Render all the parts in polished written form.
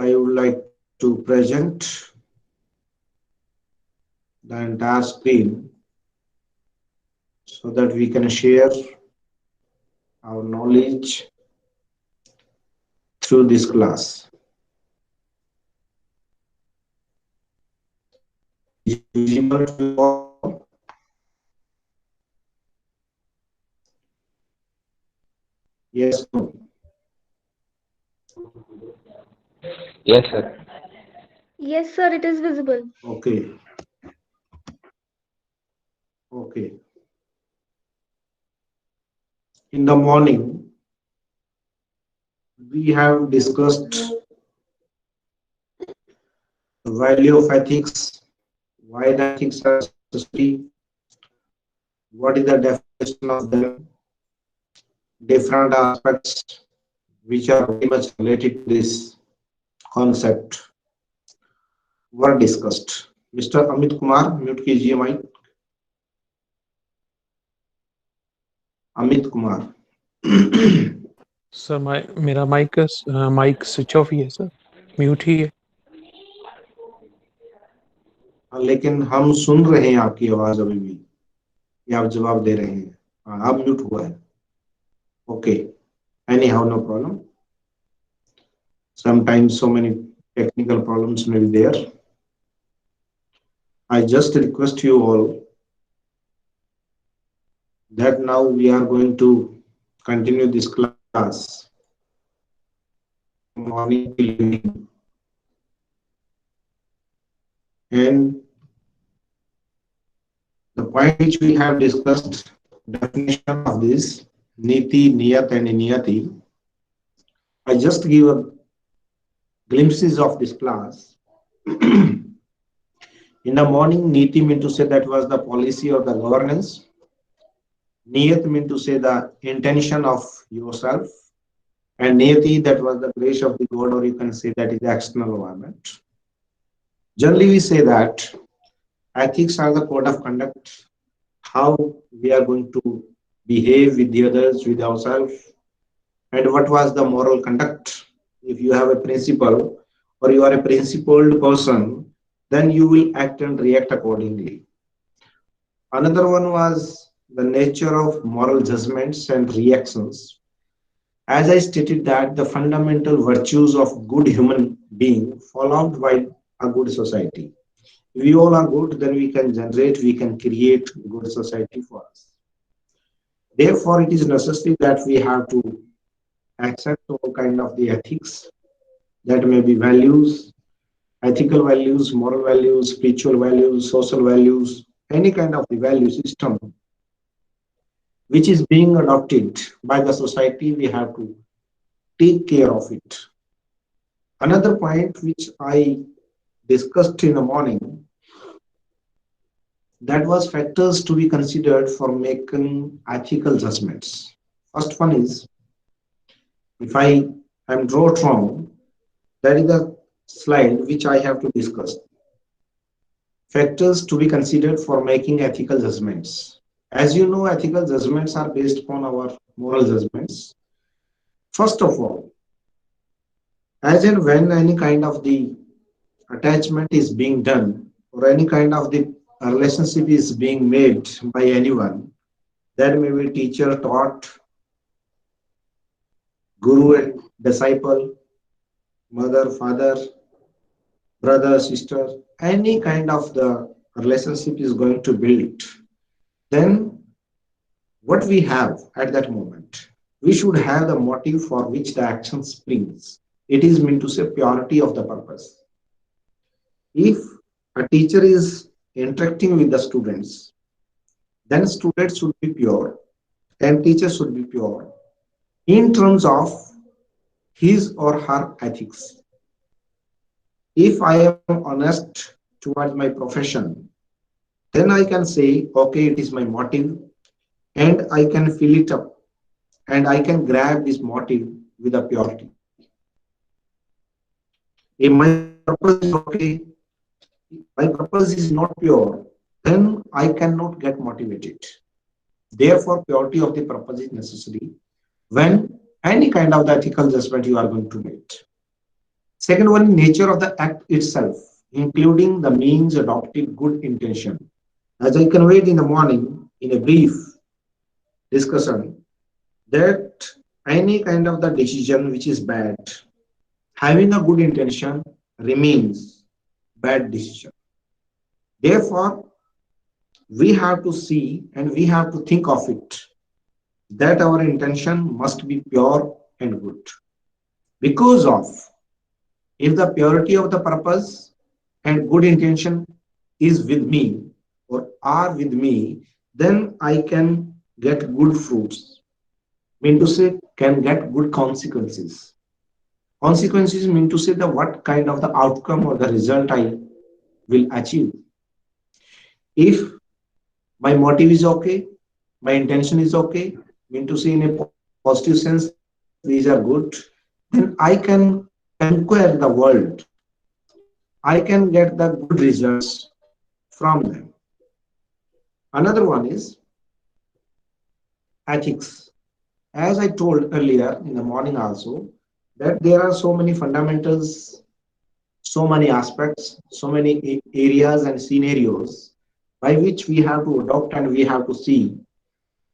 I would like to present the entire screen so that we can share our knowledge through this class. Is it visible to you all? Yes, no. Yes, sir. Yes, sir, it is visible. Okay, okay. In the morning, we have discussed the value of ethics, why the ethics are necessary, what is the definition of them, different aspects which are very much related to this concept were discussed. Mr. Amit Kumar, mute कीजिए mic. Amit Kumar. Sir मेरा mic switch off ही है sir, mute ही है। लेकिन हम सुन रहे हैं आपकी आवाज अभी भी, ये आप जवाब दे रहे हैं। हाँ, आप म्यूट हुआ है। Okay, anyhow no problem, sometimes so many technical problems may be there. I just request you all that now we are going to continue this class morning till evening, and the point which we have discussed, definition of this niti, niyat and niyati, I just give a glimpses of this class. In the morning, niti meant to say that was the policy or the governance. Niyat meant to say the intention of yourself. And niyati, that was the grace of the God, or you can say that is the external environment. Generally, we say that ethics are the code of conduct, how we are going to behave with the others, with ourselves, and what was the moral conduct. If you have a principle or you are a principled person, then you will act and react accordingly. Another one was the nature of moral judgments and reactions. As I stated that the fundamental virtues of good human being fall out by a good society. If we all are good, then we can generate, we can create good society for us. Therefore, it is necessary that we have to accept all kind of the ethics, that may be values, ethical values, moral values, spiritual values, social values, any kind of the value system which is being adopted by the society, we have to take care of it. Another point which I discussed in the morning, that was factors to be considered for making ethical judgments. First one is, if I am not wrong, that is the slide which I have to discuss. Factors to be considered for making ethical judgments. As you know, ethical judgments are based upon our moral judgments. First of all, as and when any kind of the attachment is being done or any kind of the relationship is being made by anyone, that may be teacher taught, guru and disciple, mother, father, brother, sister, any kind of the relationship is going to build, then what we have at that moment, we should have the motive for which the action springs. It is meant to say purity of the purpose. If a teacher is interacting with the students, then students should be pure and teacher should be pure in terms of his or her ethics. If I am honest towards my profession, then I can say, okay, it is my motive, and I can fill it up and I can grab this motive with a purity. If my purpose is okay, my purpose is not pure, then I cannot get motivated. Therefore, purity of the purpose is necessary when any kind of the ethical judgment you are going to make. Second one, nature of the act itself, including the means adopted, good intention. As I conveyed in the morning in a brief discussion, that any kind of the decision which is bad, having a good intention remains bad decision. Therefore, we have to see and we have to think of it that our intention must be pure and good. Because of, if the purity of the purpose and good intention is with me or are with me, then I can get good fruits. Mean to say, can get good consequences. Consequences mean to say the what kind of the outcome or the result I will achieve. If my motive is okay, my intention is okay, mean to say in a positive sense, these are good, then I can conquer the world. I can get the good results from them. Another one is ethics. As I told earlier in the morning also, that there are so many fundamentals, so many aspects, so many areas and scenarios by which we have to adopt and we have to see,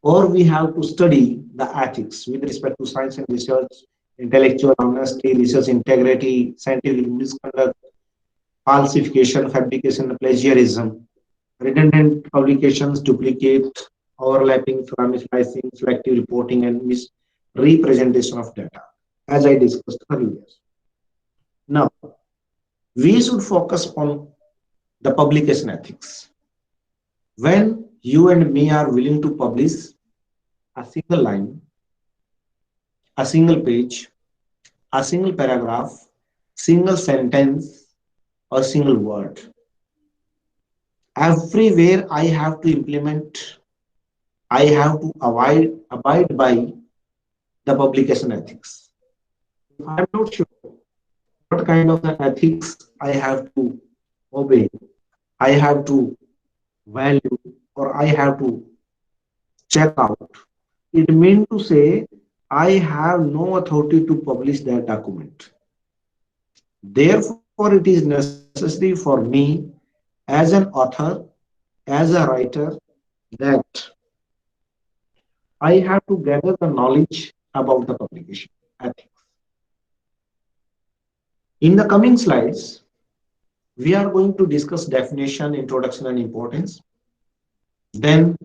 or we have to study the ethics with respect to science and research, intellectual honesty, research integrity, scientific misconduct, falsification, fabrication, plagiarism, redundant publications, duplicate, overlapping, slicing, selective reporting, and misrepresentation of data, as I discussed earlier. Now, we should focus on the publication ethics. When you and me are willing to publish a single line, a single page, a single paragraph, single sentence, or single word, everywhere I have to implement, I have to abide by the publication ethics. If I'm not sure what kind of the ethics I have to obey, I have to value, or I have to check out, it means to say I have no authority to publish that document. Therefore, it is necessary for me as an author, as a writer, that I have to gather the knowledge about the publication ethics. In the coming slides, we are going to discuss definition, introduction, and importance. Then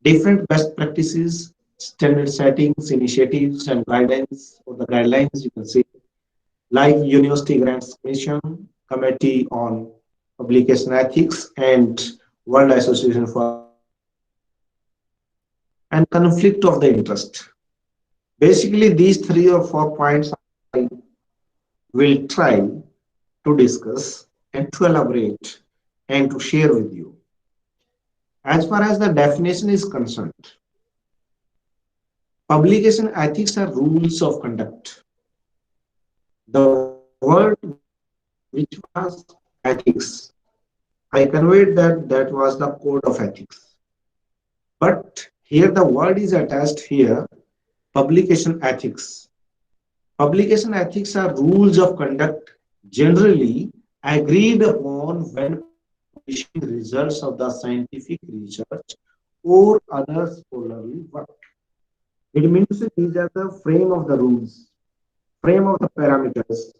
different best practices, standard settings, initiatives, and guidance, or the guidelines you can say, like University Grants Commission, Committee on Publication Ethics, and World Association for Publication, and conflict of the interest. Basically, these 3 or 4 points I will try to discuss and to elaborate and to share with you. As far as the definition is concerned, publication ethics are rules of conduct. The word which was ethics, I conveyed that that was the code of ethics. But here the word is attached here, publication ethics. Publication ethics are rules of conduct generally agreed upon when publishing results of the scientific research or other scholarly work. It means these are the frame of the rules, frame of the parameters,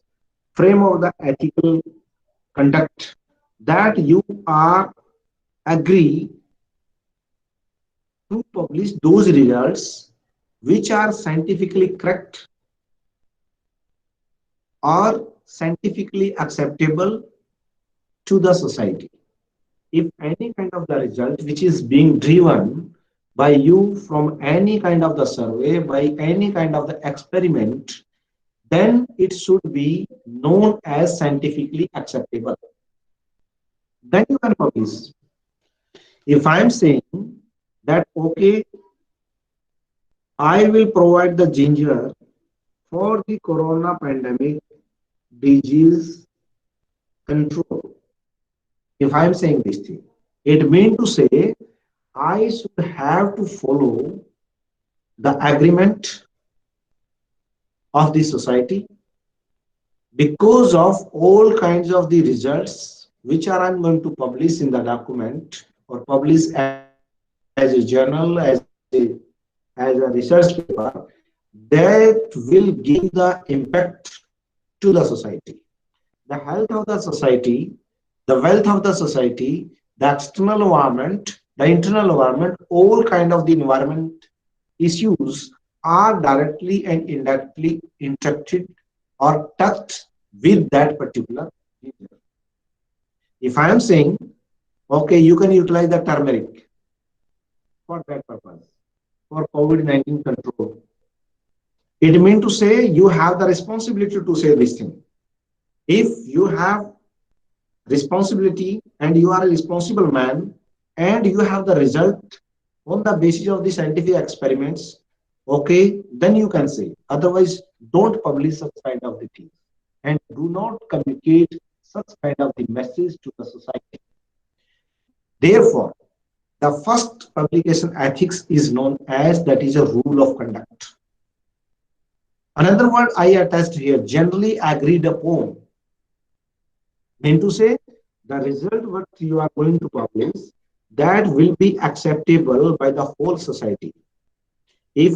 frame of the ethical conduct that you are agree to publish those results which are scientifically correct or scientifically acceptable to the society. If any kind of the result which is being driven by you from any kind of the survey, by any kind of the experiment, then it should be known as scientifically acceptable. Then you can publish. If I am saying that, okay, I will provide the ginger for the corona pandemic disease control. If I am saying this thing, it means to say I should have to follow the agreement of the society, because of all kinds of the results which are I'm going to publish in the document or publish as a journal, as a research paper, that will give the impact to the society. The health of the society, the wealth of the society, the external environment, the internal environment, all kind of the environment issues are directly and indirectly interacted or touched with that particular region. If I am saying, okay, you can utilize the turmeric for that purpose, for COVID-19 control, it means to say you have the responsibility to say this thing. If you have responsibility and you are a responsible man and you have the result on the basis of the scientific experiments, okay, then you can say. Otherwise, don't publish such kind of the things and do not communicate such kind of the message to the society. Therefore, the first publication ethics is known as, that is a rule of conduct. Another word I attached here, generally agreed upon, mean to say the result what you are going to publish, that will be acceptable by the whole society. If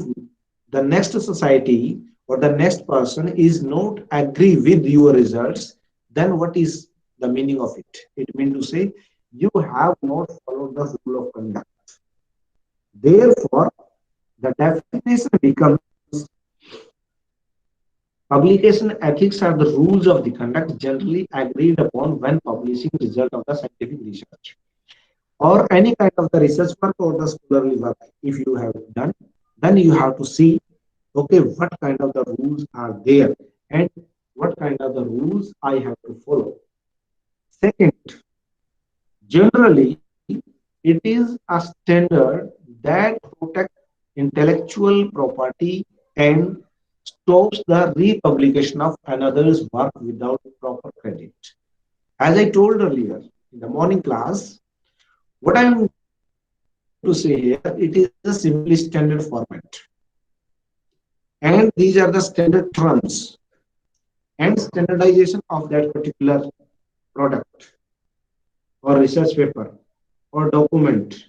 the next society or the next person is not agree with your results, then what is the meaning of it? It means to say you have not followed the rule of conduct. Therefore, the definition becomes, publication ethics are the rules of the conduct generally agreed upon when publishing result of the scientific research or any kind of the research work or the scholarly work. If you have done, then you have to see, okay, what kind of the rules are there and what kind of the rules I have to follow. Second, generally, it is a standard that protects intellectual property and stops the republication of another's work without proper credit. As I told earlier in the morning class, what I am going to say here, it is a simply standard format. And these are the standard terms and standardization of that particular product or research paper or document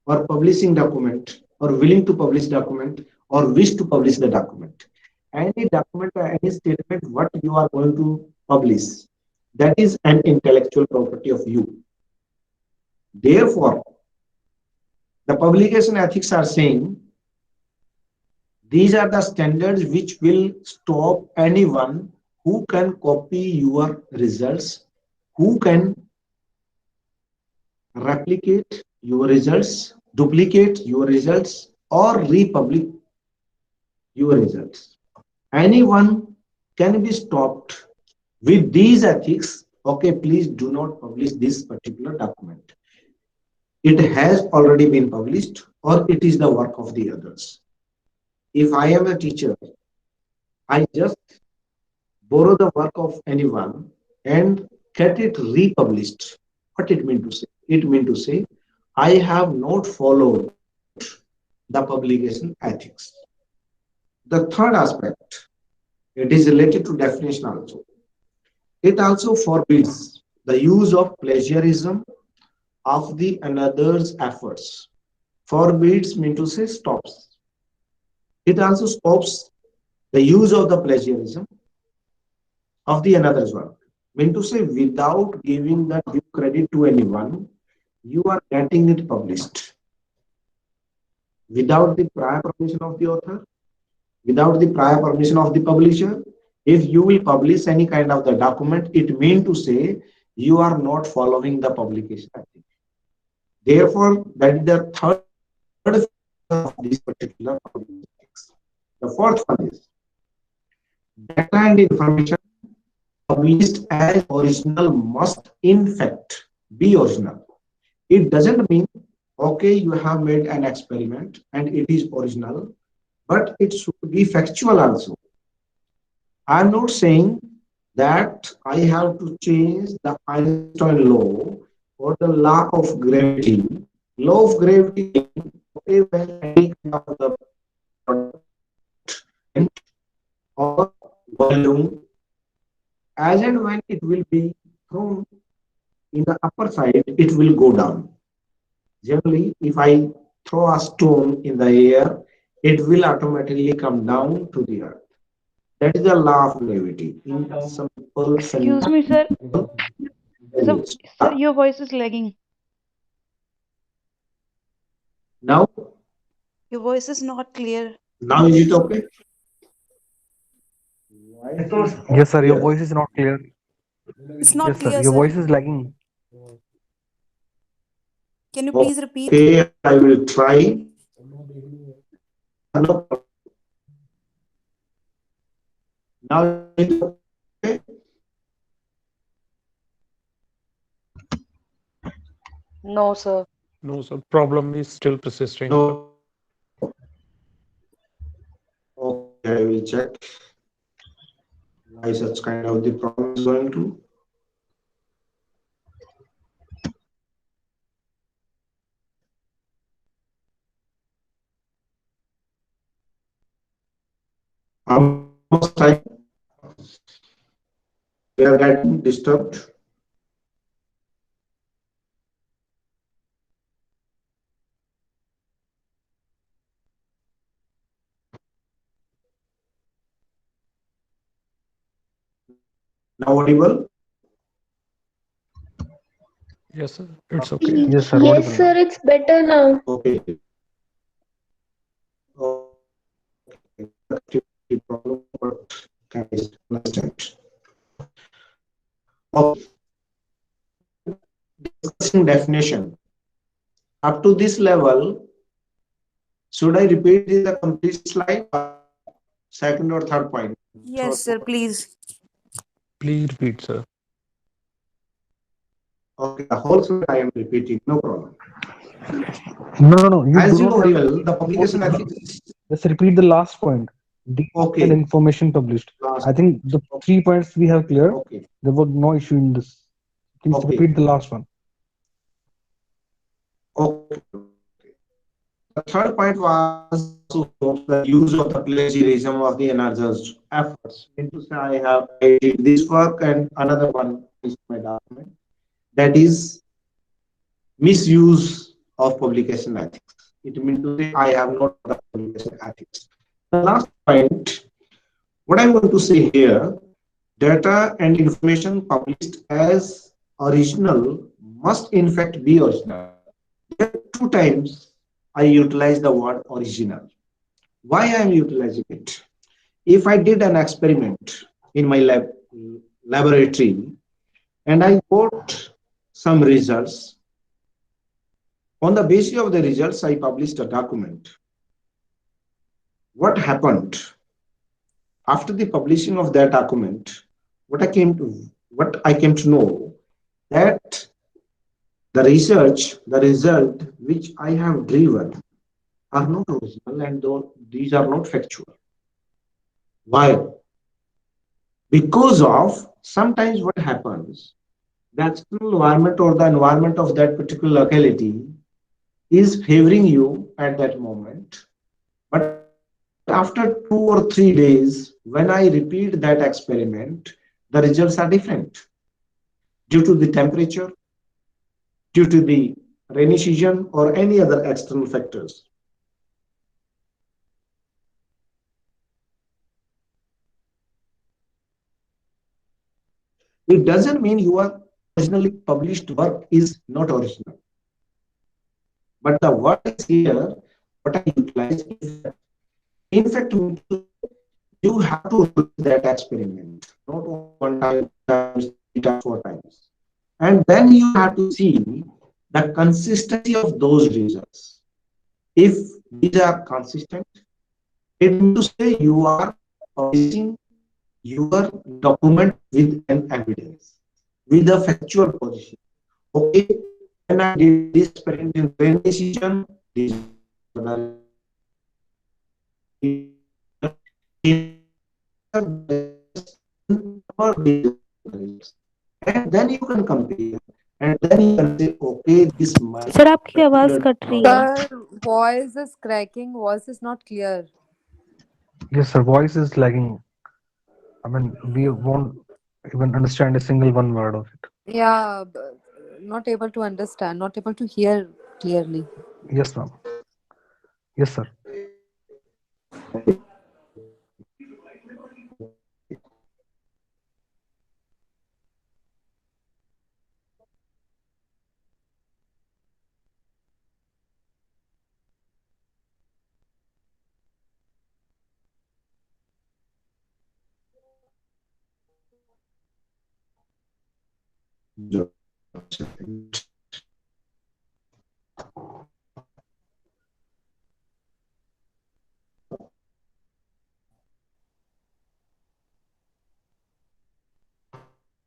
or publishing document or willing to publish document or wish to publish the document. Any document or any statement what you are going to publish, that is an intellectual property of you. Therefore, the publication ethics are saying these are the standards which will stop anyone who can copy your results, who can replicate your results, duplicate your results, or republish your results. Anyone can be stopped with these ethics. Okay, please do not publish this particular document. It has already been published or it is the work of the others. If I am a teacher, I just borrow the work of anyone and get it republished. What it mean to say? It mean to say I have not followed the publication ethics. The third aspect, it is related to definition also. It also forbids the use of plagiarism of the another's efforts. Forbids mean to say stops. It also stops the use of the plagiarism of the another's work. Mean to say without giving the due credit to anyone, you are getting it published without the prior permission of the author, without the prior permission of the publisher. If you will publish any kind of the document, it means to say you are not following the publication ethic. Therefore, that is the third feature of this particular publication ethics. The fourth one is data and information published as original must in fact be original. It doesn't mean, okay, you have made an experiment and it is original, but it should be factual also. I'm not saying that I have to change the Einstein law or the law of gravity. Law of gravity, okay, when any kind of the product or volume As and when it will be thrown in the upper side, it will go down. Generally, if I throw a stone in the air, it will automatically come down to the earth. That is the law of gravity in simple Excuse sentence. me, sir. Sir, sir, Yeah. your voice is lagging. Now, Your voice is not clear. now is it okay? Why it is Yes, not sir. Your clear? voice is not clear. It's not Yes, sir. clear, Your sir. voice is lagging. Can you please repeat? Okay, I will try. No problem. Now is it okay? No, sir. No, sir. Problem is still persisting, sir. No. Okay, I will check why such kind of the problem is going to. Almost time we are getting disturbed. Now audible? Yes, sir. It's okay. Yes, sir. Yes, Audible sir, now. it's better now. Okay. Okay. The problem, but can understand. Okay. Discussing definition. Up to this level, should I repeat the complete slide or second or third point? Yes, sir, please. Please repeat, sir. Okay, the whole slide I am repeating, no problem. No. You As do you not know have very to well, the repeat both publication the ethics. Just repeat the last point. Detailed Okay, information published. last. I think the 3 points we have clear. Okay, There was no issue in this. Please okay, repeat the last one. okay. The third point was also the use of the plagiarism of the another's efforts. Mean to say I did this work and another one is my document. That is misuse of publication ethics. It means to say I have not the publication ethics. The last point, what I want to say here, data and information published as original must in fact be original. There are two times I utilize the word original. Why I am utilizing it? If I did an experiment in my laboratory and I got some results, on the basis of the results, I published a document. What happened after the publishing of that document? What I came to know that the result which I have driven are not original and these are not factual. Why? Because of sometimes what happens, the external environment or the environment of that particular locality is favoring you at that moment. But after 2 or 3 days, when I repeat that experiment, the results are different due to the temperature, due to the rainy season, or any other external factors. It doesn't mean your originally published work is not original. But the word is here, what I utilize in fact, you have to repeat that experiment, not only one time, two times, three times, four times. And then you have to see the consistency of those results. If these are consistent, it means to say you are publishing your document with an evidence, with a factual position. Okay, when I did this experiment in rainy season, these are the and then you can compare and then you can say okay this my sir आपकी आवाज particular cut रही है product. Sir, voice is cracking. Voice is not clear. Yes, sir. Voice is lagging. I mean, we won't even understand a single one word of it. Yeah, not able to understand, not able to hear clearly. Yes, ma'am. Yes, sir.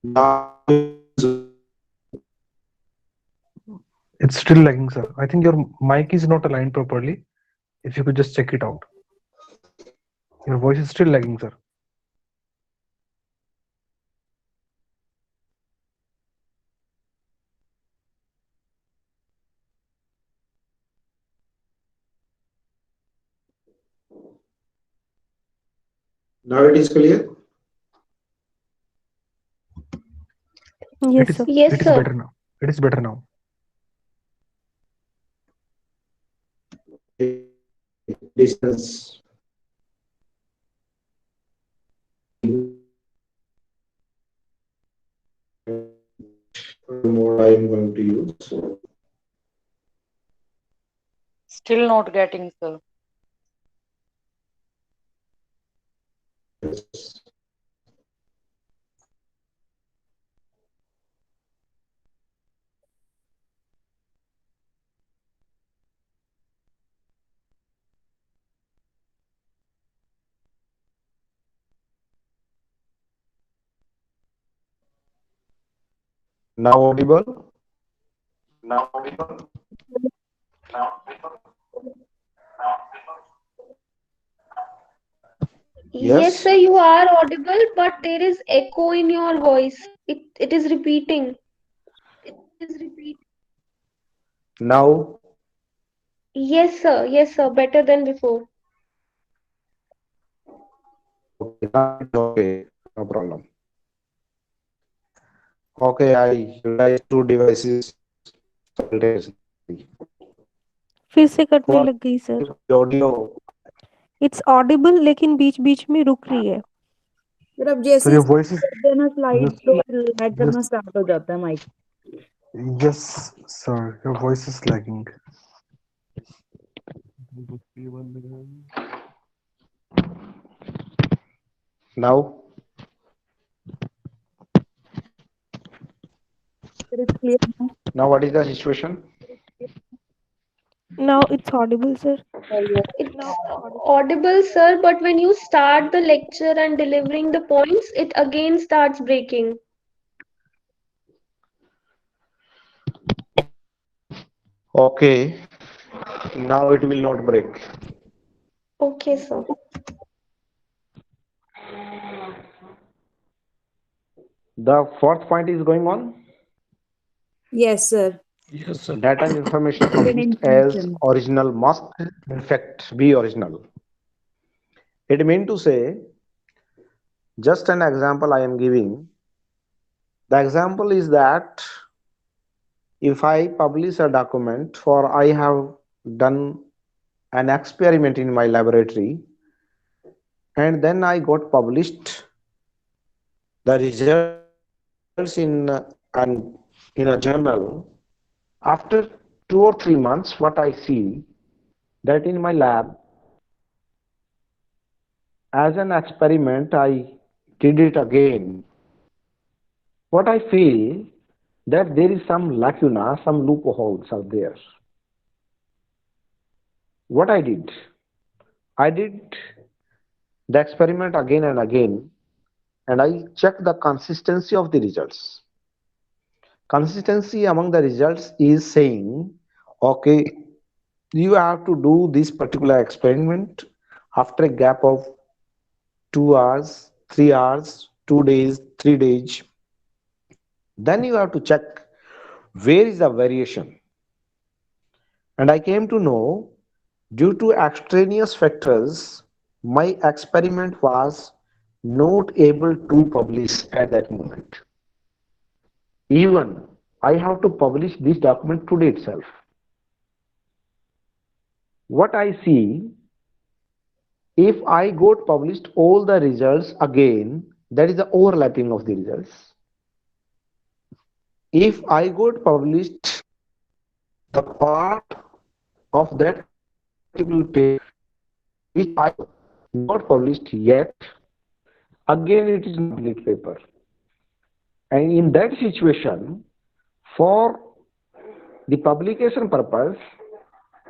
Now, It's still lagging, sir. I think your mic is not aligned properly. If you could just check it out. Your voice is still lagging, sir. now it is clear. It Yes, is sir. Yes, it is sir. better now. It is better now. Distance mode I am going to use. Still not getting, sir. Yes. Now audible? Yes, sir, Yes. you are audible, but there is echo in your voice. It is repeating. Now, Yes, sir. Yes, sir. Better than before. okay, now it's okay. No problem. Okay, I realized two devices simultaneously. फिर से कटने For लग गई sir the audio, it's Audible लेकिन बीच बीच में रुक रही है फिर अब जैसे Sir, he your voice is करते हैं ना स्लाइड yes, तो फिर लैग करना yes, स्टार्ट हो जाता है mic. yes, sir. Your voice is lagging. now, फिर इट्स क्लियर ना। now what is the situation? Now it's audible sir It's audible, sir, but when you start the lecture and delivering the points, it again starts breaking. Okay, now it will not break. Okay, sir. The fourth point is going on. Yes sir. Yes, sir. Data and information Hidden published as intention। original must in fact be original. It means to say, just an example I am giving. The example is that if I publish a document for I have done an experiment in my laboratory and then I got published the results in a journal. After 2 or 3 months, what I see that in my lab as an experiment I did it again. What I feel that there is some lacuna, some loopholes are there. What I did the experiment again and again, and I checked the consistency of the results. Consistency among the results is saying, okay, you have to do this particular experiment after a gap of 2 hours, 3 hours, 2 days, 3 days. Then you have to check where is the variation. And I came to know due to extraneous factors, my experiment was not able to publish at that moment. Even I have to publish this document today itself. What I see, if I got published all the results again, that is the overlapping of the results. If I got published the part of that article paper which I not published yet, again it is not complete paper. And in that situation, for the publication purpose,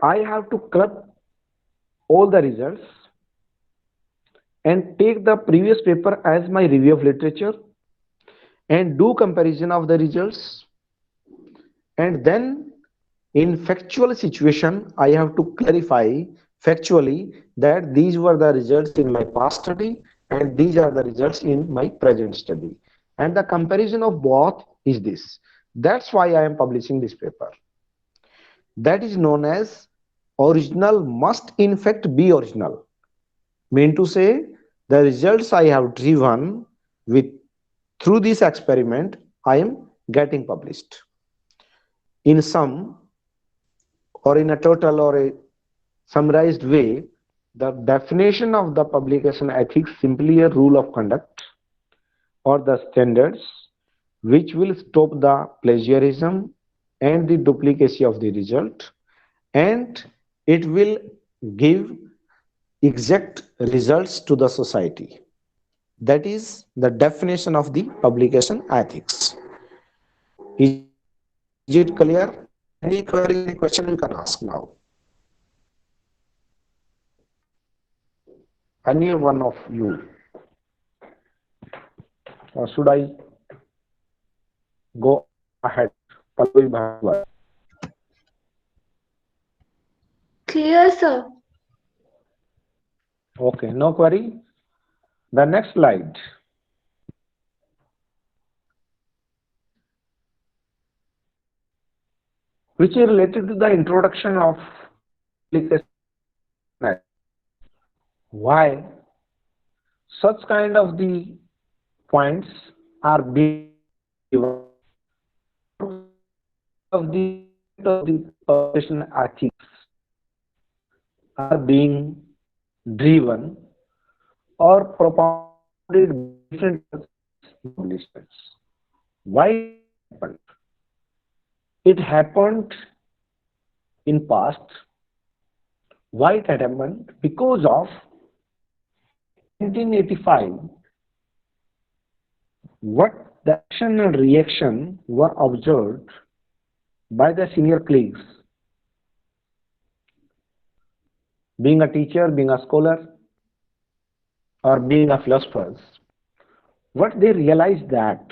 I have to club all the results and take the previous paper as my review of literature and do comparison of the results, and then in factual situation I have to clarify factually that these were the results in my past study and these are the results in my present study, and the comparison of both is this. That's why I am publishing this paper. That is known as original must in fact be original. Mean to say, the results I have driven with through this experiment I am getting published. In some or in a total or a summarized way, the definition of the publication ethics simply a rule of conduct or the standards which will stop the plagiarism and the duplicacy of the result, and it will give exact results to the society. That is the definition of the publication ethics. Is it clear? Any query, any question you can ask now? Any one of you? Or should I go ahead? Pallavi Bhagwat. Clear, sir. Okay, no query. The next slide. Which is related to the introduction of application. Why such kind of the points are being given of the publication ethics are being driven or propounded by different publishers. Why it happened? It happened in past. Why it happened? Because of 1985, what the action and reaction were observed by the senior colleagues. Being a teacher, being a scholar, or being a philosopher, what they realized that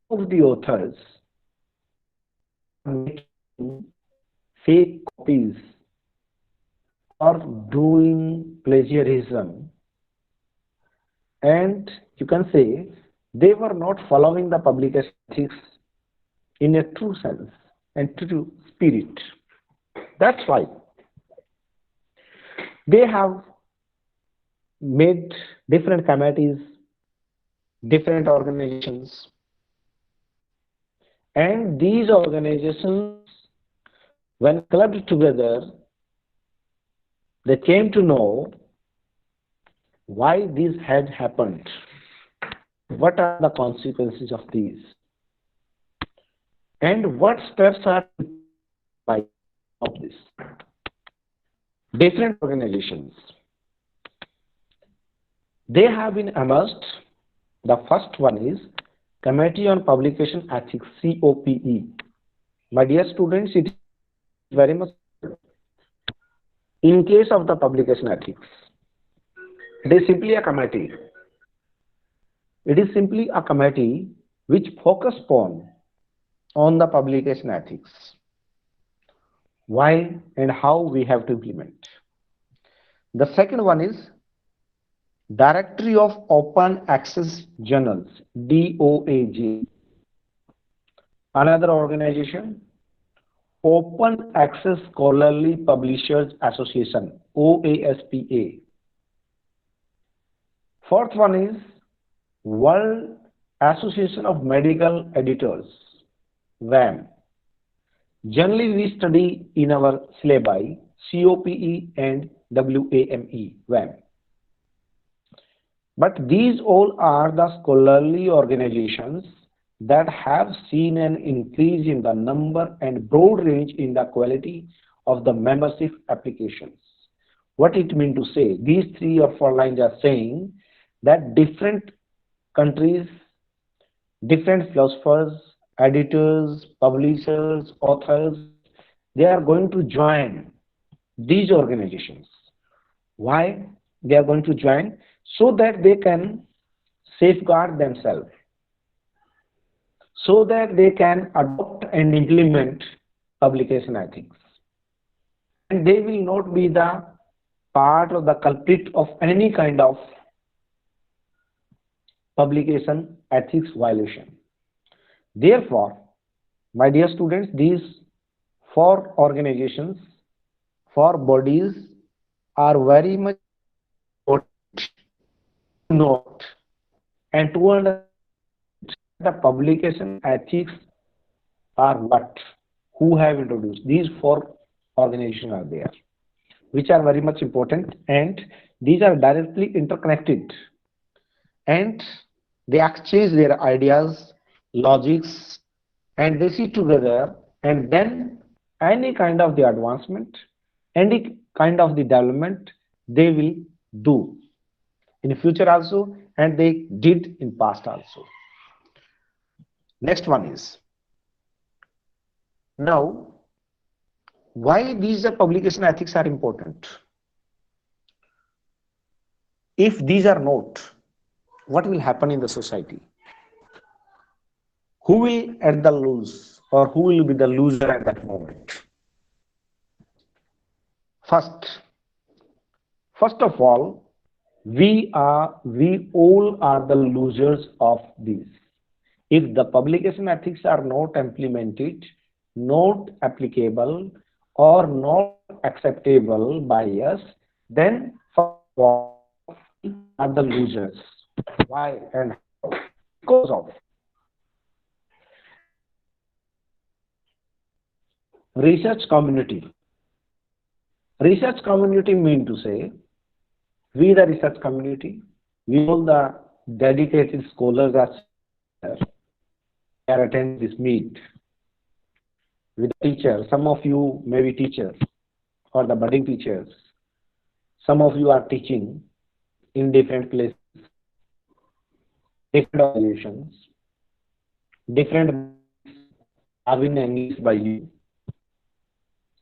some of the authors are making fake copies or doing plagiarism, and you can say they were not following the publication ethics in a true sense and true spirit. That's why they have made different committees, different organizations, and these organizations, when clubbed together, they came to know why this had happened, what are the consequences of these, and what steps are by of this. Different organizations, they have been emerged. The first one is Committee on Publication Ethics, COPE. My dear students, it is very much in case of the publication ethics. It is simply a committee. It is simply a committee which focus on the publication ethics. Why and how we have to implement. The second one is Directory of Open Access Journals, DOAJ. Another organization, Open Access Scholarly Publishers Association, OASPA. Fourth one is World Association of Medical Editors, WAM. Generally, we study in our syllabi COPE and WAME, WAM. But these all are the scholarly organizations that have seen an increase in the number and broad range in the quality of the membership applications. What it means to say, these 3 or 4 lines are saying that different countries, different philosophers, editors, publishers, authors, they are going to join these organizations. Why they are going to join? So that they can safeguard themselves, so that they can adopt and implement publication ethics. And they will not be the part of the culprit of any kind of publication ethics violation. Therefore, my dear students, these 4 organizations, 4 bodies are very much important to note and to understand the publication ethics are what, who have introduced. These 4 organizations are there, which are very much important, and these are directly interconnected, and they exchange their ideas, logics, and they sit together, and then any kind of the advancement, any kind of the development they will do in future also, and they did in past also. Next one is, now why these publication ethics are important? If these are not, what will happen in the society? Who will at the lose, or who will be the loser at that moment? First of all, we all are the losers of this. If the publication ethics are not implemented, not applicable, or not acceptable by us, then first of all, we are the losers. Why and how? Because of research community. Research community mean to say, we the research community, we all the dedicated scholars are there. They are attending this meet with teachers. Some of you may be teachers or the budding teachers. Some of you are teaching in different places, different organizations, different have been engaged by you.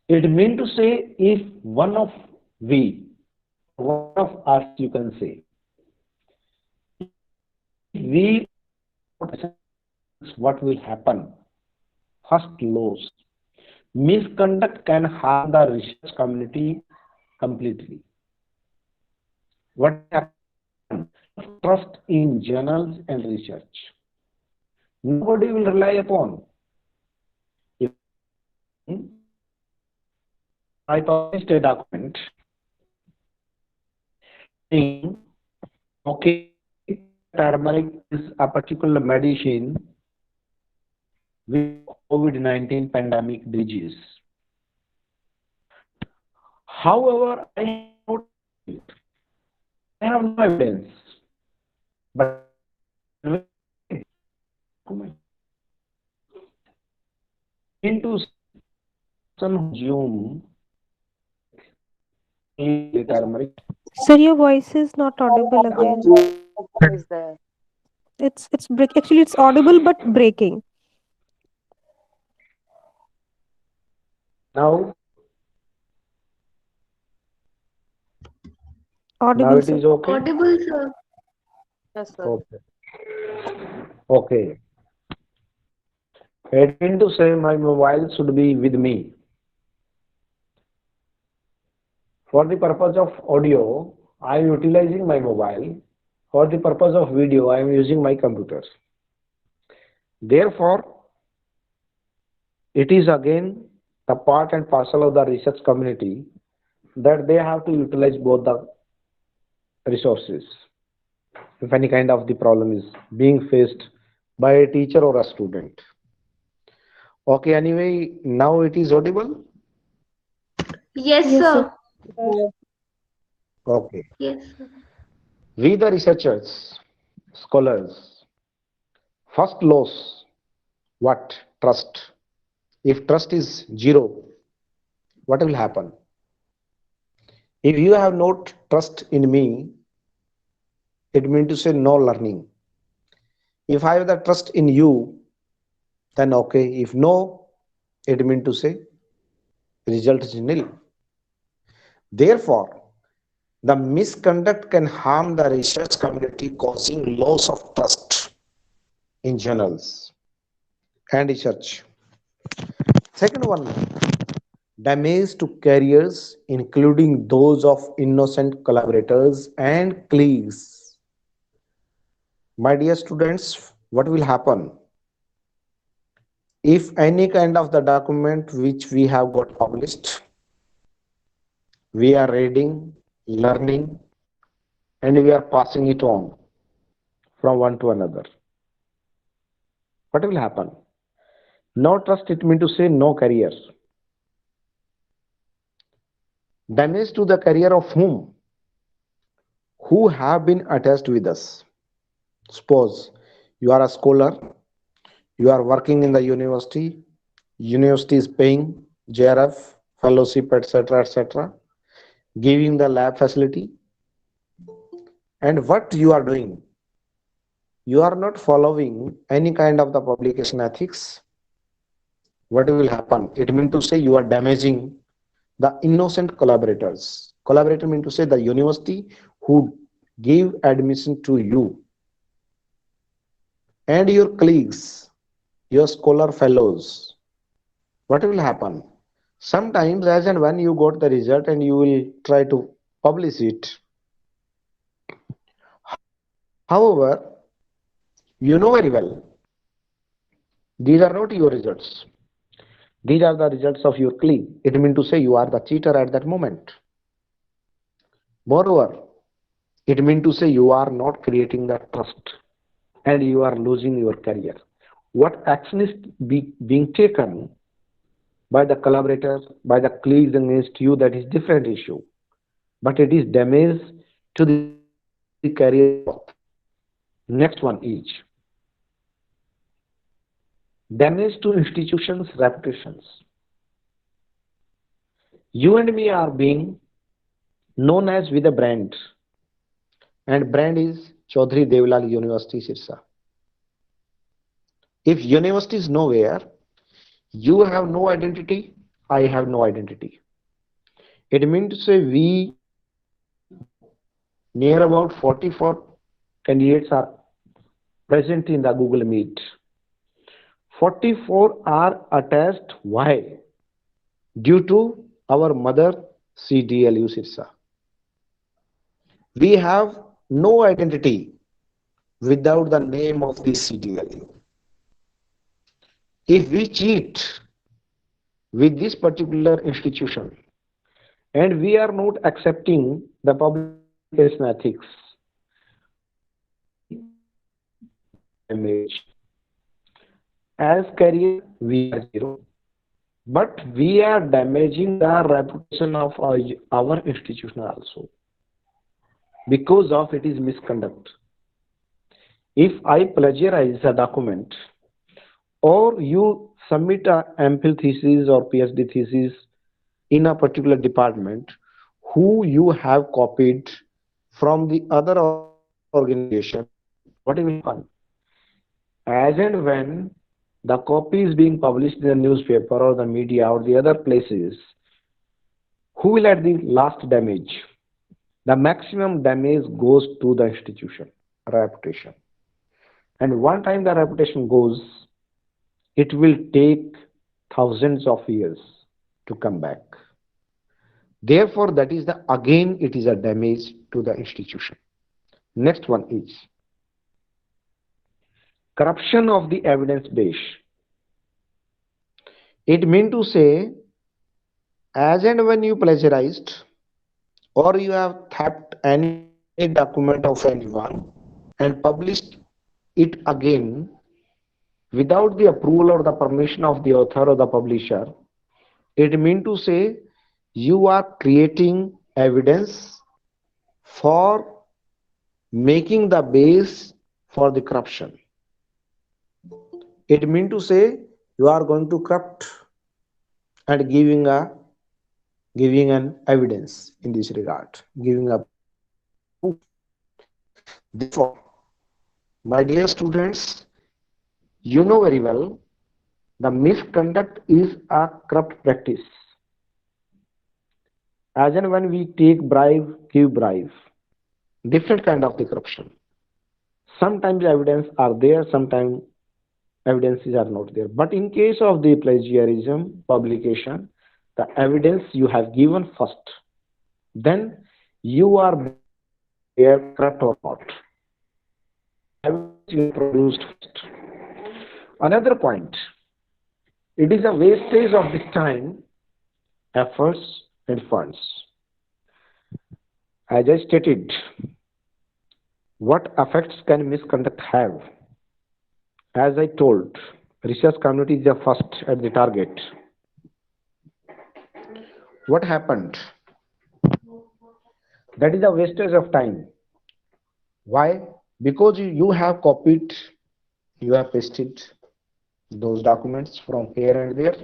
It means to say, if one of we, one of us, you can say, we, what will happen? First, loss. Misconduct can harm the research community completely. What happens? Trust in journals and research. Nobody will rely upon. If I published a document saying, okay, turmeric is a particular medicine with COVID-19 pandemic disease. However, I have no evidence, but into some Zoom turmeric. Sir, your voice is not audible again. Is there? It's break. Actually, it's audible but breaking. Now Audible, it sir. is okay. Audible, sir. Yes, sir. Okay. Okay. It means to say my mobile should be with me. For the purpose of audio, I am utilizing my mobile. For the purpose of video, I am using my computer. Therefore, it is again the part and parcel of the research community that they have to utilize both the resources. if any kind of the problem is being faced by a teacher or a student. Okay, anyway, now it is audible. Yes, Yes, sir. sir. Okay, Yes, sir. we the researchers, scholars, first loss what? Trust. If trust is zero, what will happen? If you have not trust in me, it means to say no learning. If I have the trust in you, then okay. If no, it means to say result is nil. Therefore, the misconduct can harm the research community, causing loss of trust in journals and research. Second one, damage to careers, including those of innocent collaborators and colleagues. My dear students, what will happen if any kind of the document which we have got published, we are reading, learning, and we are passing it on from one to another? What will happen? No trust, it means to say no career. Damage to the career of whom? Who have been attached with us. Suppose you are a scholar, you are working in the university, university is paying JRF, fellowship, etc., etc., giving the lab facility, and what you are doing? You are not following any kind of the publication ethics. What will happen? It means to say you are damaging the innocent collaborators. Collaborator means to say the university who give admission to you and your colleagues, your scholar fellows. What will happen? Sometimes, as and when you got the result and you will try to publish it, however, you know very well these are not your results. These are the results of your colleague. It means to say you are the cheater at that moment. Moreover, it means to say you are not creating that trust and you are losing your career. What action is being taken by the collaborators, by the colleagues against you, that is different issue. But it is damage to the career growth. Next one is damage to institutions' reputations. You and me are being known as with a brand, and brand is Chaudhary Devlal University, Sirsa. If university is nowhere, you have no identity, I have no identity. It means to say we, near about 44 candidates are present in the Google Meet. 44 are attached. Why? Due to our mother CDLU Sirsa. We have no identity without the name of the CDLU. If we cheat with this particular institution and we are not accepting the publication ethics, we damage. As career, we are zero, but we are damaging the reputation of our institution also because of it is misconduct. If I plagiarize a document or you submit a MPhil thesis or PhD thesis in a particular department who you have copied from the other organization, what will happen? As and when the copy is being published in the newspaper or the media or the other places, who will at the last damage? The maximum damage goes to the institution, reputation. And one time the reputation goes, it will take thousands of years to come back. Therefore, that is the again it is a damage to the institution. Next one is corruption of the evidence base. It means to say, as and when you plagiarized or you have theft any document of anyone, and published it again without the approval or the permission of the author or the publisher, it means to say you are creating evidence for making the base for the corruption. It means to say you are going to corrupt and giving an evidence in this regard, giving a proof. Therefore, my dear students, you know very well the misconduct is a corrupt practice. As and when we take bribe, give bribe, different kind of the corruption. Sometimes evidence are there, sometimes evidences are not there. But in case of the plagiarism publication, the evidence you have given first, then you are being declared corrupt or not. Evidence you have produced first. Another point, it is a wastage of this time, efforts, and funds. As I stated, what effects can misconduct have? As I told, research community is the first at the target. What happened? That is a wastage of time. Why? Because you have copied, you have pasted those documents from here and there.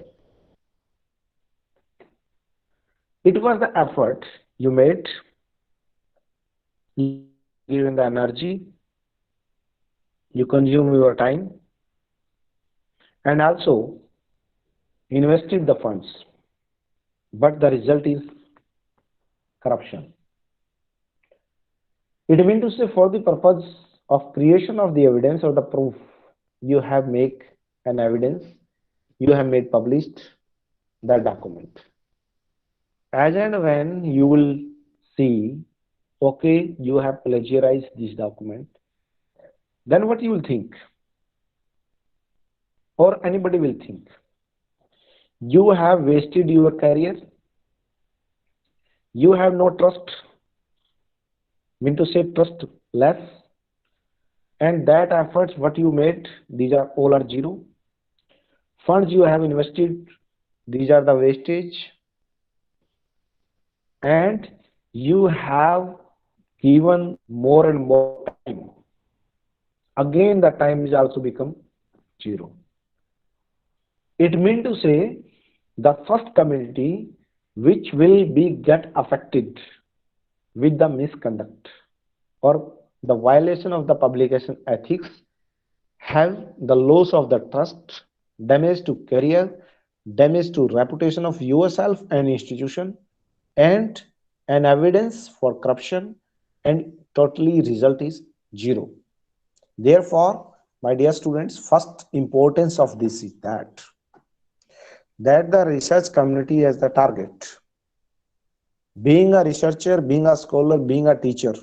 It was the effort you made, you given the energy, you consume your time, and also invested the funds. But the result is corruption. It means to say for the purpose of creation of the evidence or the proof, you have make an evidence, you have made published the document. As and when you will see, okay, you have plagiarized this document, then what you will think? Or anybody will think? You have wasted your career, you have no trust, mean to say trust less, and that efforts what you made, these are all are zero. Funds you have invested, these are the wastage, and you have given more and more time. Again, the time is also become zero. It means to say the first community which will be get affected with the misconduct or the violation of the publication ethics have the loss of the trust, damage to career, damage to reputation of yourself and institution, and an evidence for corruption, and totally result is zero. Therefore, my dear students, first importance of this is that the research community has the target. Being a researcher, being a scholar, being a teacher,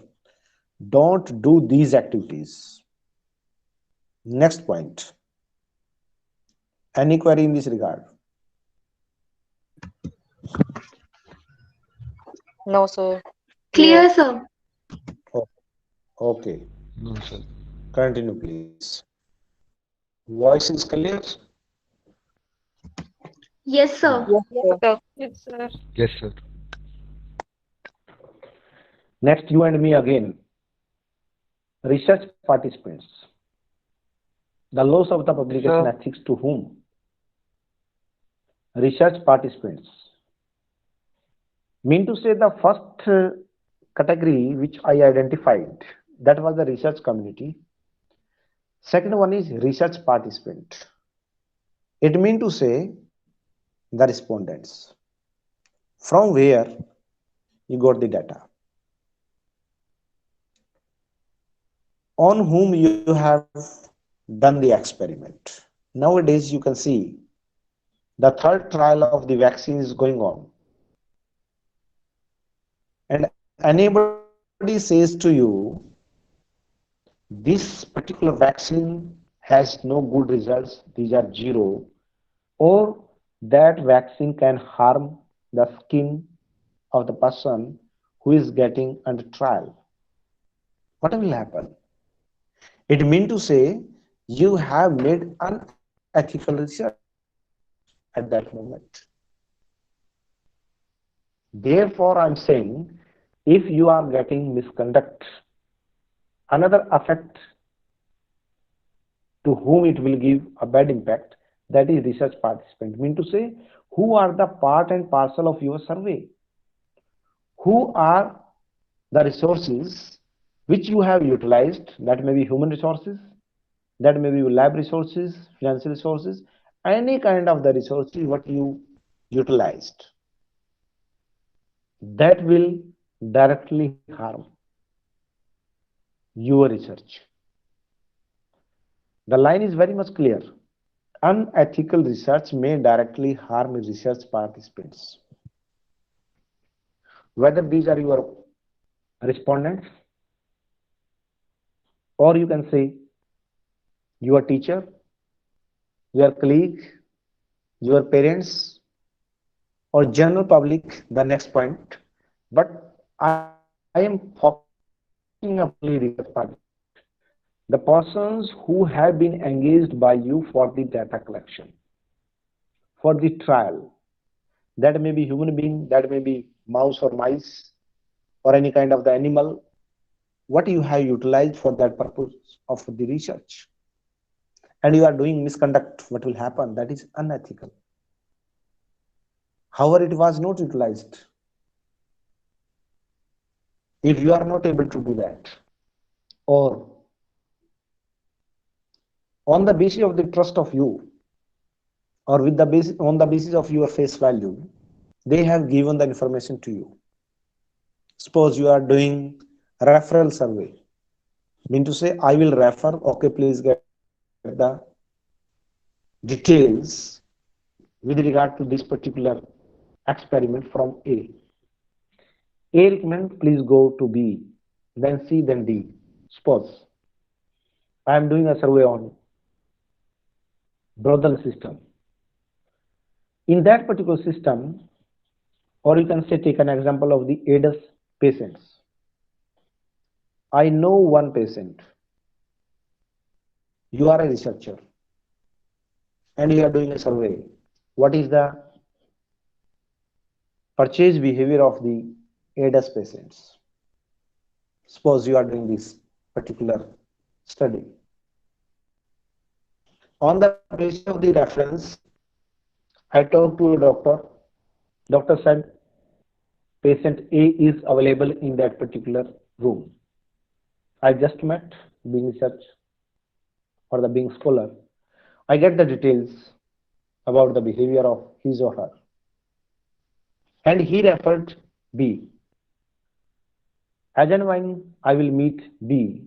don't do these activities. Next point. Any query in this regard? No, sir. Clear, sir. Okay. No, sir. Continue, please. Voice is clear? Yes, sir. Yes, sir. Yes, sir. Yes, sir. Next, you and me again. Research participants. The loss of the publication ethics to whom? Research participants. Mean to say the first category which I identified, that was the research community. Second one is research participant. It means to say the respondents. From where you got the data? On whom you have done the experiment. Nowadays, you can see the third trial of the vaccine is going on. And anybody says to you, this particular vaccine has no good results, these are zero, or that vaccine can harm the skin of the person who is getting under trial. What will happen? It means to say you have made unethical research at that moment. Therefore, I'm saying if you are getting misconduct, another effect to whom it will give a bad impact, that is research participant. Mean to say, who are the part and parcel of your survey? Who are the resources which you have utilized? That may be human resources, that may be lab resources, financial resources, any kind of the resources what you utilized. That will directly harm your research. The line is very much clear. Unethical research may directly harm research participants. Whether these are your respondents, or you can say your teacher, your colleague, your parents, or general public, the next point. But I am focusing upon research participants, the persons who have been engaged by you for the data collection, for the trial. That may be human being, that may be mouse or mice, or any kind of the animal, what you have utilized for that purpose of the research. And you are doing misconduct, what will happen? That is unethical. However, it was not utilized. If you are not able to do that, or on the basis of the trust of you, or with the basis on the basis of your face value, they have given the information to you. Suppose you are doing referral survey. Mean to say, I will refer, okay, please get the details with regard to this particular experiment from A. A recommend, please go to B, then C, then D. Suppose I am doing a survey on brothel system. In that particular system, or you can say take an example of the AIDS patients. I know one patient. You are a researcher and you are doing a survey. What is the purchase behavior of the AIDS patients? Suppose you are doing this particular study. On the basis of the reference, I talked to a doctor. Doctor said patient A is available in that particular room. I just met, being research or the being scholar. I get the details about the behavior of his or her. And he referred B. As and when I will meet B,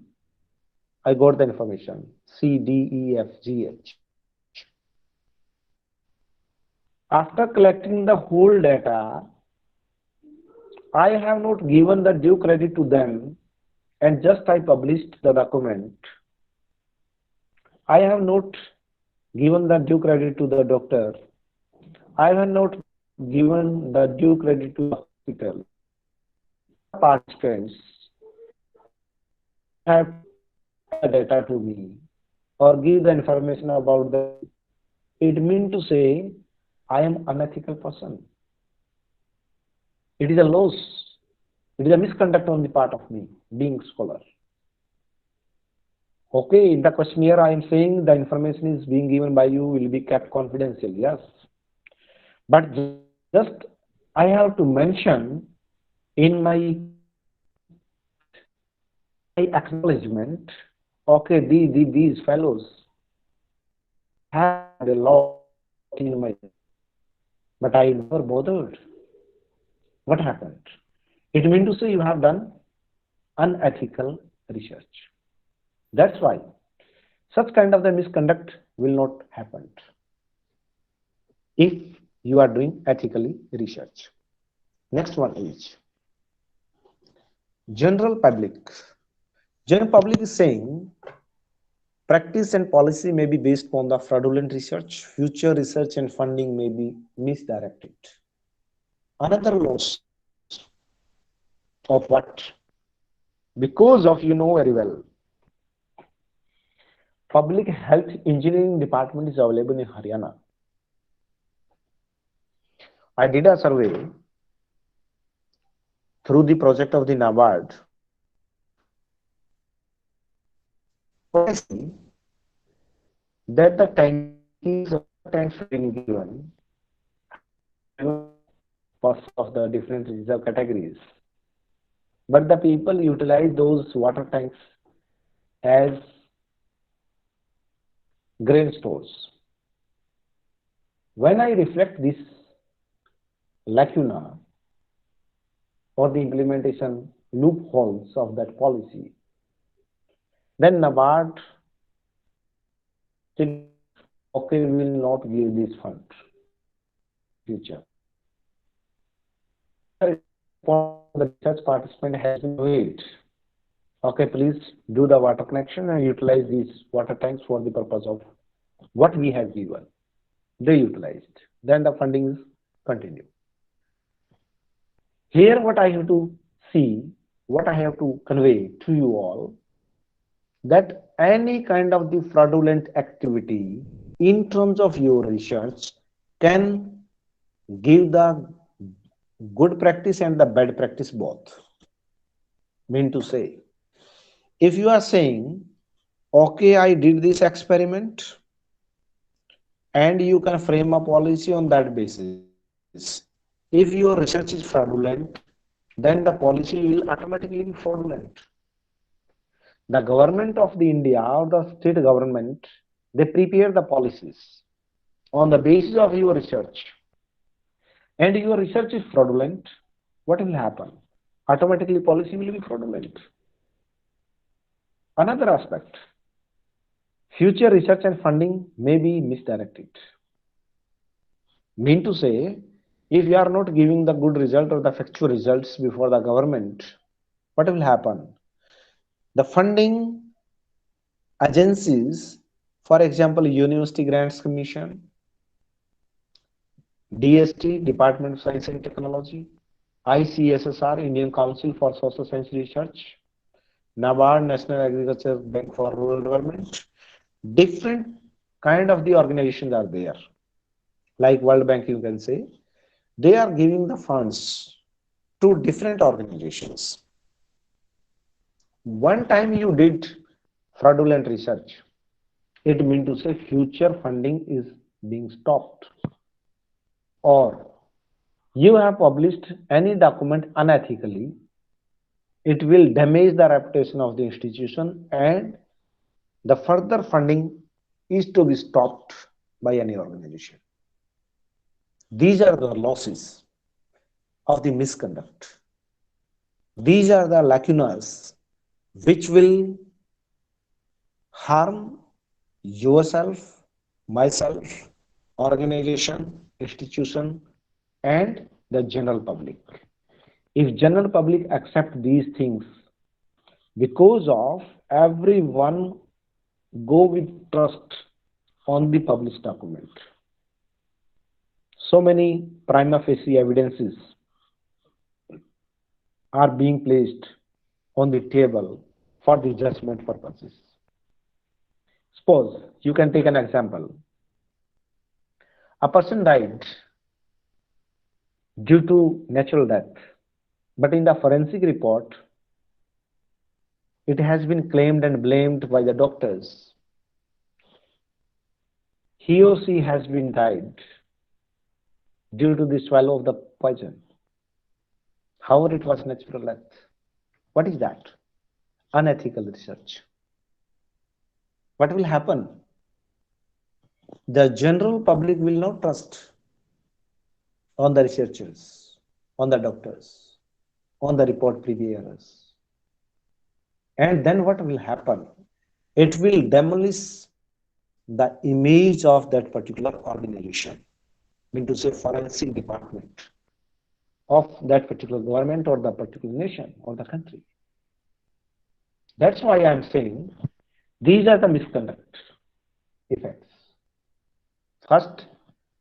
I got the information C, D, E, F, G, H. After collecting the whole data, I have not given the due credit to them and just I published the document. I have not given the due credit to the doctor. I have not given the due credit to the hospital. Participants have the data to me or give the information about the. It means to say I am unethical person. It is a loss. It is a misconduct on the part of me, being scholar. Okay, in the questionnaire I am saying the information is being given by you will be kept confidential, yes. But just I have to mention in my acknowledgement, okay, these fellows have a lot in my, but I never bothered. What happened? It means to say you have done unethical research. That's why such kind of the misconduct will not happen if you are doing ethically research. Next one is general public. General public is saying practice and policy may be based upon the fraudulent research. Future research and funding may be misdirected. Another loss of what? Because of you know very well, public health engineering department is available in Haryana. I did a survey through the project of the NABARD. What I see that the tanks being given of the different reserve categories, but the people utilize those water tanks as grain stores. When I reflect this lacuna or the implementation loopholes of that policy, then NABARD okay will not give this fund future. The research participant has been wait. Okay, please do the water connection and utilize these water tanks for the purpose of what we have given. They utilized. Then the funding continue. Here what I have to see, what I have to convey to you all, that any kind of the fraudulent activity in terms of your research can give the good practice and the bad practice both. Mean to say, if you are saying, okay, I did this experiment, and you can frame a policy on that basis. If your research is fraudulent, then the policy will automatically be fraudulent. The government of the India or the state government, they prepare the policies on the basis of your research, and your research is fraudulent, what will happen? Automatically policy will be fraudulent. Another aspect, future research and funding may be misdirected. Mean to say, if you are not giving the good result or the factual results before the government, what will happen? The funding agencies, for example, University Grants Commission, DST, Department of Science and Technology, ICSSR, Indian Council for Social Science Research, NABARD, National Agriculture Bank for Rural Development, different kind of the organizations are there. Like World Bank, you can say, they are giving the funds to different organizations. One time you did fraudulent research, it means to say future funding is being stopped. Or you have published any document unethically, it will damage the reputation of the institution and the further funding is to be stopped by any organization. These are the losses of the misconduct. These are the lacunas which will harm yourself, myself, organization, institution, and the general public. If general public accept these things, because of everyone go with trust on the published document. So many prima facie evidences are being placed on the table for the judgment purposes. Suppose you can take an example. A person died due to natural death, but in the forensic report, it has been claimed and blamed by the doctors. He or she has been died due to the swallow of the poison. However, it was natural death. What is that? Unethical research. What will happen? The general public will not trust on the researchers, on the doctors, on the report preparers. And then what will happen? It will demolish the image of that particular organization, mean to say forensic department of that particular government or the particular nation or the country. That's why I'm saying these are the misconduct effects. First,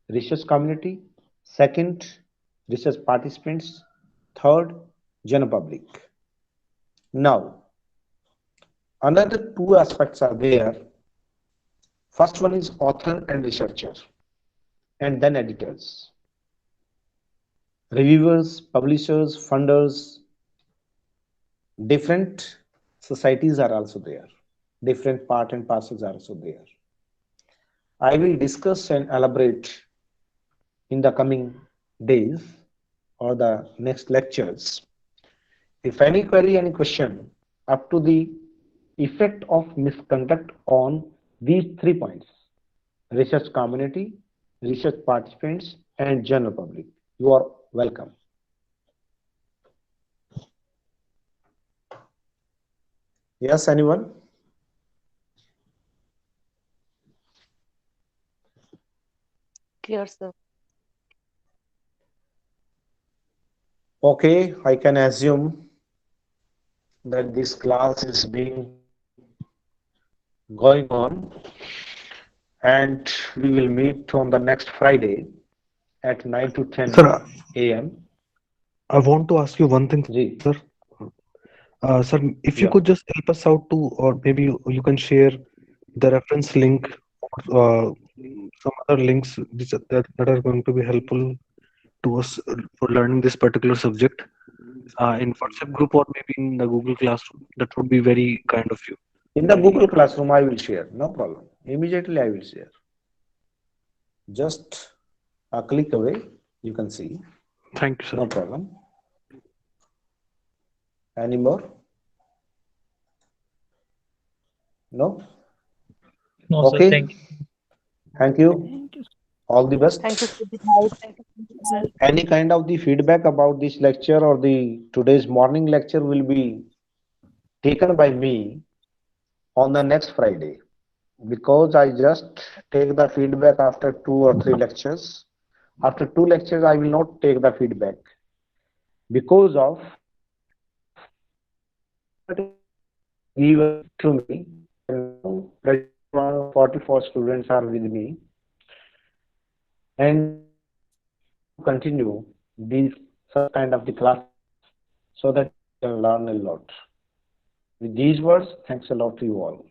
research community. Second, research participants. Third, general public. Now, another two aspects are there First one is author and researcher, and then editors, reviewers, publishers, funders. Different societies are also there. Different part and parcels are also there. I will discuss and elaborate in the coming days or the next lectures. If any query, any question up to the effect of misconduct on these 3 points: research community, research participants, and general public, you are welcome. Yes, anyone? Clear, sir. Okay, I can assume that this class is being going on, and we will meet on the next Friday at 9 to 10 Sir, a.m. I want to ask you one thing, Ji. sir. Sir, if you Yeah. could just help us out to, or maybe you can share the reference link or some other links that are going to be helpful to us for learning this particular subject in WhatsApp group or maybe in the Google Classroom. That would be very kind of you. In the Google Classroom, I will share. No problem. Immediately, I will share. Just a click away, you can see. Thank you, sir. No problem. Any more? No? No, Okay. sir. Thank you. Thank you. All the best. Thank you, sir. Good night. Sir. Any kind of the feedback about this lecture or the today's morning lecture will be taken by me on the next Friday, because I just take the feedback after 2 or 3 lectures. After 2 lectures, I will not take the feedback because of given to me. And now 44 students are with me, and continue these such kind of the class so that you can learn a lot. With these words, thanks a lot to you all.